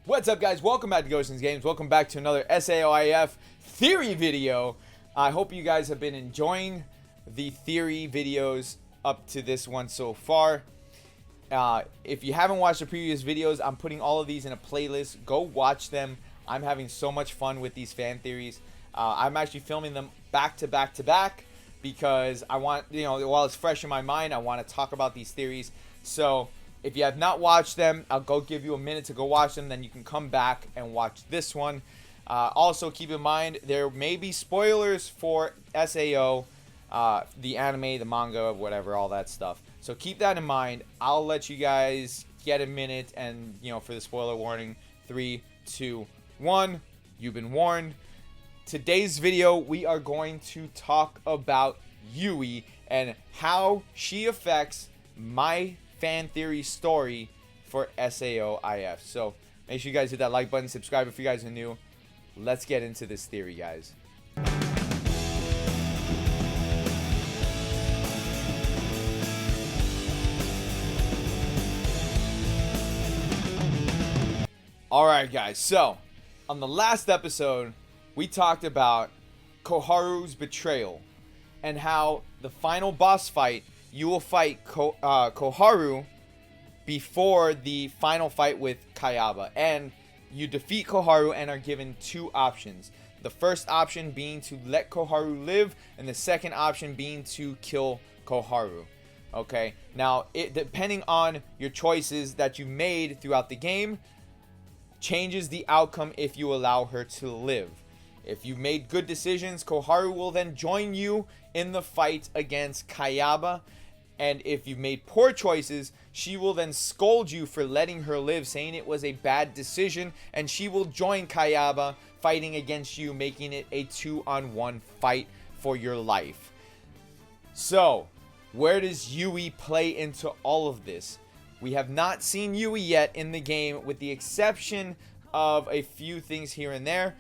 What's up, guys? Welcome back to Gotians Games. Welcome back to another SAOIF theory video. I hope you guys have been enjoying the theory videos up to this one so far. If you haven't watched the previous videos, I'm putting all of these in a playlist. Go watch them. I'm having so much fun with these fan theories. I'm actually filming them back to back to back because I want, while it's fresh in my mind, I want to talk about these theories. So if you have not watched them, I'll go give you a minute to go watch them. Then you can come back and watch this one. Also, keep in mind, there may be spoilers for SAO, the anime, the manga, whatever, all that stuff. So keep that in mind. I'll let you guys get a minute and, for the spoiler warning. 3, 2, 1. You've been warned. Today's video, we are going to talk about Yui and how she affects my fan theory story for SAOIF. So make sure you guys hit that like button, subscribe if you guys are new. Let's get into this theory, guys. Alright, guys, so on the last episode we talked about Koharu's betrayal and how the final boss fight, you will fight Koharu before the final fight with Kayaba. And you defeat Koharu and are given two options. The first option being to let Koharu live, and the second option being to kill Koharu. Okay, now depending on your choices that you made throughout the game, changes the outcome if you allow her to live. If you made good decisions, Koharu will then join you in the fight against Kayaba. And if you made poor choices, she will then scold you for letting her live, saying it was a bad decision, and she will join Kayaba fighting against you, making it a 2-on-1 fight for your life. So, where does Yui play into all of this? We have not seen Yui yet in the game, with the exception of a few things here and there.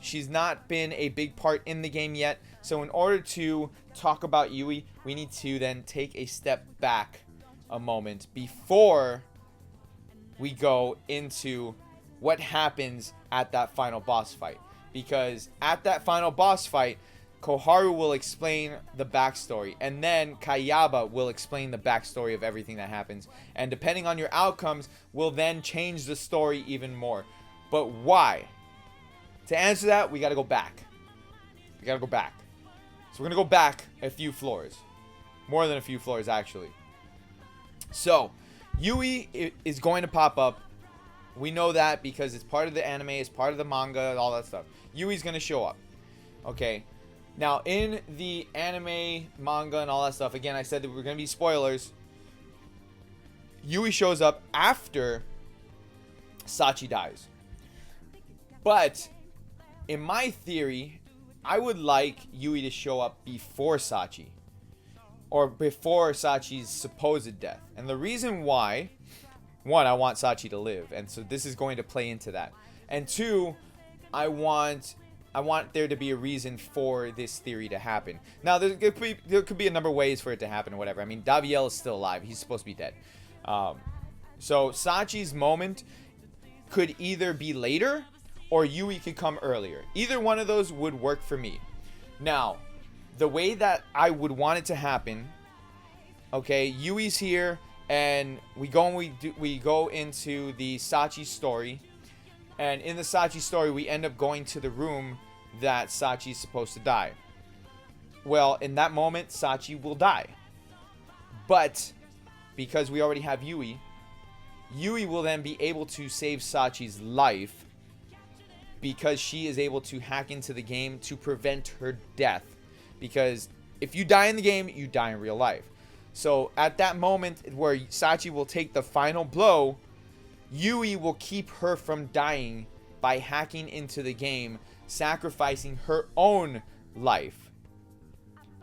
She's not been a big part in the game yet. So in order to talk about Yui, we need to then take a step back a moment before we go into what happens at that final boss fight. Because at that final boss fight, Koharu will explain the backstory, and then Kayaba will explain the backstory of everything that happens. And depending on your outcomes, will then change the story even more. But why? To answer that, we gotta go back. We gotta go back. So we're gonna go back a few floors. More than a few floors, actually. So, Yui is going to pop up. We know that because it's part of the anime, it's part of the manga, and all that stuff. Yui's gonna show up. Okay. Now, in the anime, manga, and all that stuff, again, I said that we're gonna be spoilers. Yui shows up after Sachi dies. But in my theory, I would like Yui to show up before Sachi, or before Sachi's supposed death. And the reason why, one, I want Sachi to live, and so this is going to play into that. And two, I want there to be a reason for this theory to happen. Now, there could be a number of ways for it to happen or whatever. I mean, Daviel is still alive. He's supposed to be dead. So Sachi's moment could either be later, or Yui could come earlier. Either one of those would work for me. Now, the way that I would want it to happen, okay, Yui's here, and we go into the Sachi story, and in the Sachi story, we end up going to the room that Sachi's supposed to die. Well, in that moment, Sachi will die. But because we already have Yui, Yui will then be able to save Sachi's life, because she is able to hack into the game to prevent her death. Because if you die in the game, you die in real life. So at that moment where Sachi will take the final blow, Yui will keep her from dying by hacking into the game, sacrificing her own life.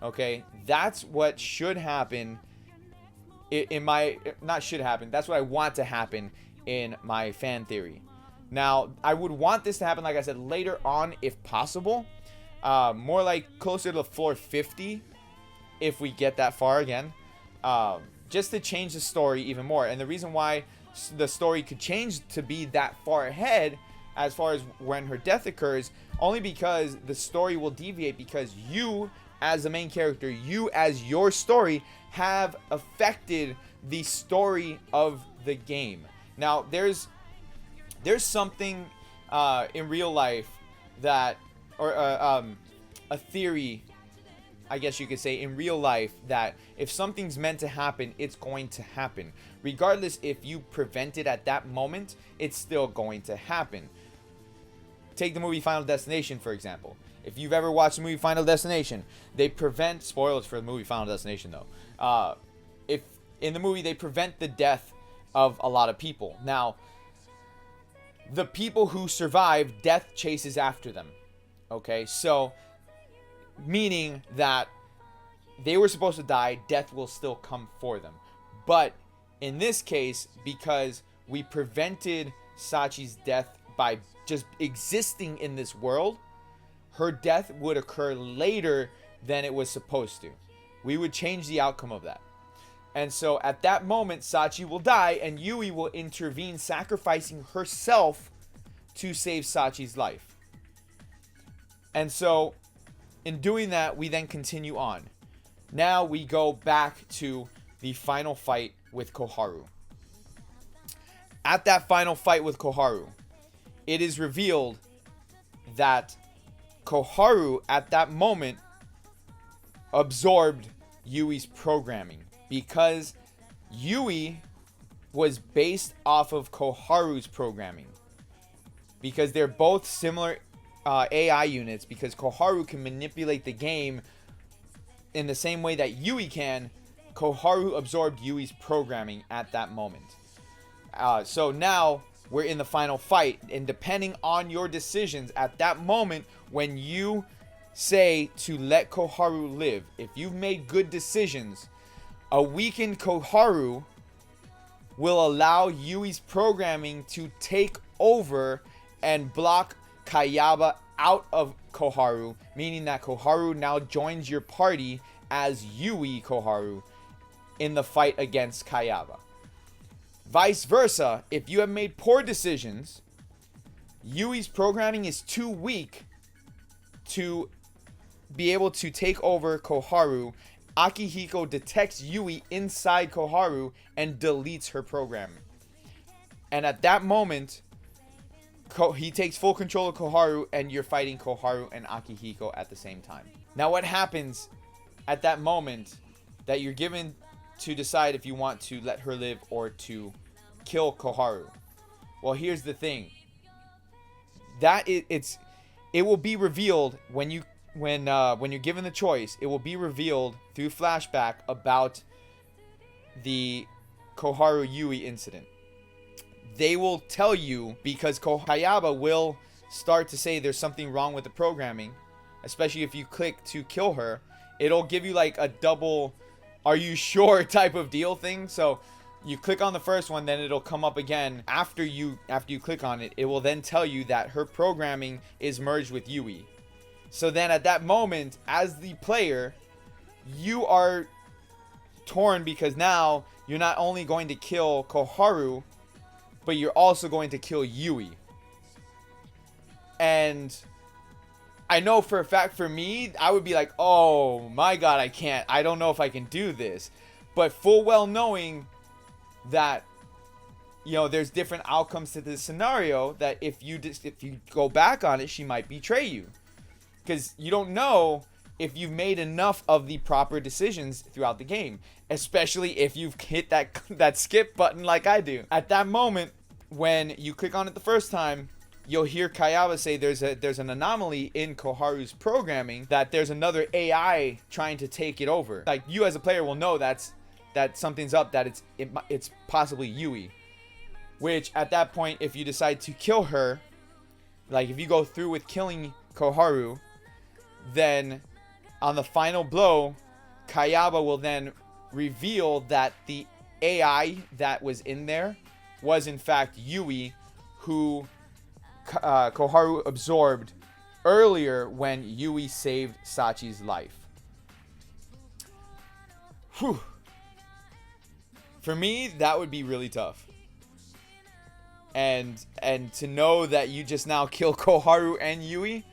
Okay, that's what should happen that's what I want to happen in my fan theory. Now, I would want this to happen, like I said, later on if possible. More like closer to floor 50 if we get that far again. Just to change the story even more. And the reason why the story could change to be that far ahead as far as when her death occurs, only because the story will deviate, because you as the main character, you as your story, have affected the story of the game. Now there's something in real life that, or a theory, I guess you could say, in real life, that if something's meant to happen, it's going to happen. Regardless if you prevent it at that moment, it's still going to happen. Take the movie Final Destination, for example. If you've ever watched the movie Final Destination, they prevent, spoilers for the movie Final Destination though, if in the movie they prevent the death of a lot of people. Now, the people who survive, death chases after them. Okay, so meaning that they were supposed to die, death will still come for them. But in this case, because we prevented Sachi's death by just existing in this world, her death would occur later than it was supposed to. We would change the outcome of that. And so at that moment, Sachi will die and Yui will intervene, sacrificing herself to save Sachi's life. And so in doing that, we then continue on. Now we go back to the final fight with Koharu. At that final fight with Koharu, it is revealed that Koharu at that moment absorbed Yui's programming, because Yui was based off of Koharu's programming, because they're both similar AI units, because Koharu can manipulate the game in the same way that Yui can. Koharu absorbed Yui's programming at that moment. So now we're in the final fight, and depending on your decisions at that moment, when you say to let Koharu live, if you've made good decisions, a weakened Koharu will allow Yui's programming to take over and block Kayaba out of Koharu, meaning that Koharu now joins your party as Yui Koharu in the fight against Kayaba. Vice versa, if you have made poor decisions, Yui's programming is too weak to be able to take over Koharu. Akihiko detects Yui inside Koharu and deletes her programming. And at that moment, he takes full control of Koharu, and you're fighting Koharu and Akihiko at the same time. Now what happens at that moment that you're given to decide if you want to let her live or to kill Koharu? Well, here's the thing. It will be revealed when you're given the choice. It will be revealed through flashback about the Koharu Yui incident. They will tell you, because Kayaba will start to say there's something wrong with the programming, especially if you click to kill her. It'll give you like a double "are you sure" type of deal thing. So you click on the first one, then it'll come up again after you click on it. It will then tell you that her programming is merged with Yui. So then at that moment, as the player, you are torn, because now you're not only going to kill Koharu, but you're also going to kill Yui. And I know for a fact, for me, I would be like, oh my god, I don't know if I can do this. But full well knowing that, you know, there's different outcomes to this scenario, that if you go back on it, she might betray you. Because you don't know if you've made enough of the proper decisions throughout the game, especially if you've hit that skip button like I do. At that moment, when you click on it the first time, you'll hear Kayaba say there's an anomaly in Koharu's programming, that there's another AI trying to take it over. Like, you as a player will know that something's up, that it's possibly Yui. Which at that point, if you decide to kill her, like if you go through with killing Koharu, then on the final blow, Kayaba will then reveal that the AI that was in there was in fact Yui, who Koharu absorbed earlier when Yui saved Sachi's life. Whew. For me, that would be really tough. and to know that you just now kill Koharu and Yui.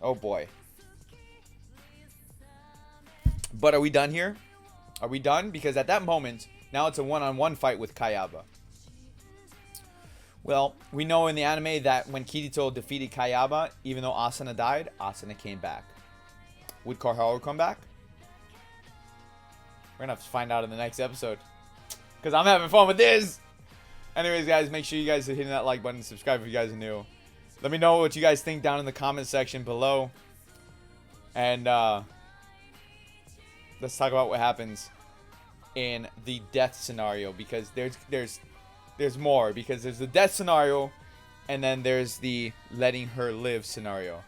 Oh boy. But are we done here? Are we done? Because at that moment, now it's a one-on-one fight with Kayaba. Well, we know in the anime that when Kirito defeated Kayaba, even though Asuna died, Asuna came back. Would Koharu come back? We're going to have to find out in the next episode. Because I'm having fun with this. Anyways, guys, make sure you guys are hitting that like button. Subscribe if you guys are new. Let me know what you guys think down in the comment section below. And let's talk about what happens in the death scenario. Because there's more. Because there's the death scenario. And then there's the letting her live scenario.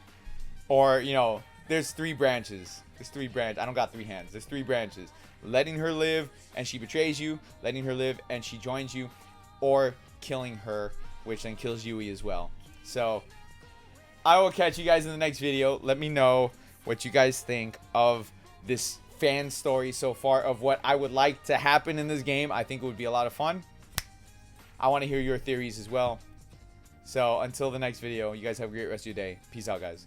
Or, you know, there's 3 branches. There's 3 branches. I don't got 3 hands. There's 3 branches. Letting her live and she betrays you. Letting her live and she joins you. Or killing her, which then kills Yui as well. So, I will catch you guys in the next video. Let me know what you guys think of this fan story so far. Of what I would like to happen in this game. I think it would be a lot of fun. I want to hear your theories as well. So, until the next video, you guys have a great rest of your day. Peace out, guys.